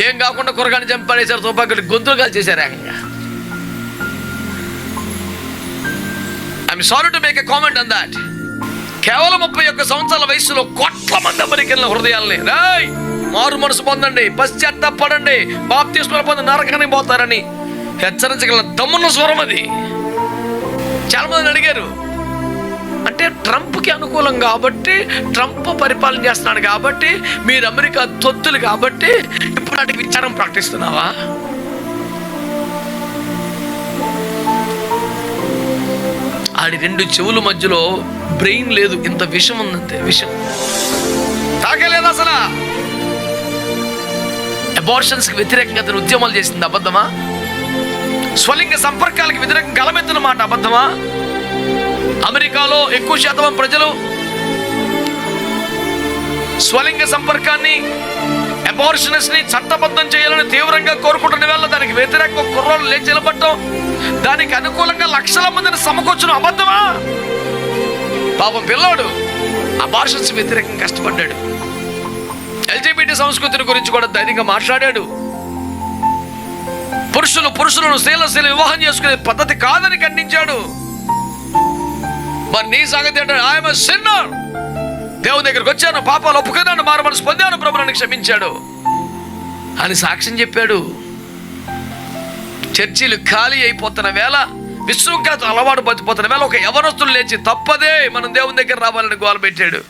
ఏం కాకుండా కురగాని చంపేశారు, తుపాకులు గొంతులు కాల్ చేశారు ఏకంగా. I'm sorry to make a comment on that. కేవలం 31 సంవత్సరాల వయసులో కోట్ల మంది అమెరికన్ల హృదయాల్ని మారు మనసు పొందండి, పశ్చాత్తాపడండి, బాప్తిస్మాలు పొంది నరకానికి పోతారని హెచ్చరించగల దమ్మున్న స్వరం అది. చాలా మంది అడిగారు, అంటే ట్రంప్కి అనుకూలం కాబట్టి, ట్రంప్ పరిపాలన చేస్తున్నాడు కాబట్టి, మీరు అమెరికా తొత్తులు కాబట్టి ఇప్పుడు వాటికి విచారం ప్రకటిస్తున్నావా? ఆడి 2 చెవుల మధ్యలో బ్రెయిన్ లేదు, ఇంత విషం ఉందంతే. విషం తాగలేదు అసలు. అబార్షన్స్కి వ్యతిరేకంగా అతను ఉద్యమాలు చేసింది అబద్ధమా? స్వలింగ సంపర్కాలకు వ్యతిరేకంగా గలమెత్తున్న మాట అబద్ధమా? అమెరికాలో ఎక్కువ శాతం ప్రజలు స్వలింగ సంపర్కాన్ని, అబార్షన్స్ని చట్టబద్ధం చేయాలని తీవ్రంగా కోరుకుంటున్న వేళ దానికి వ్యతిరేకంగా కుర్రోళ్ళు లేచి నిలబడటం, దానికి అనుకూలంగా లక్షల మందిని సమకూర్చడం అబద్ధమా? పాపం పిల్లోడు అబార్షన్స్ వ్యతిరేకంగా కష్టపడ్డాడు. ఎల్జిబిటి సంస్కృతిని గురించి కూడా ధైర్యంగా మాట్లాడాడు. పురుషులను స్త్రీలను వివాహం చేసుకునే పద్ధతి కాదని ఖండించాడు. మరి నీ సంగతి ఏంటంటే, ఐఎమ్ ఎ సిన్నర్, దేవుని దగ్గరికి వచ్చాను, పాపాలు ఒప్పుకున్నాను, మారు మనసు పొందాను, ప్రభు నన్ను క్షమించాడు అని సాక్ష్యం చెప్పాడు. చర్చిలు ఖాళీ అయిపోతున్న వేళ, విశృంఖలతో అలవాటు పడిపోతున్న వేళ ఒక యవనస్తులు లేచి తప్పదే మనం దేవుని దగ్గర రావాలని గోల పెట్టాడు.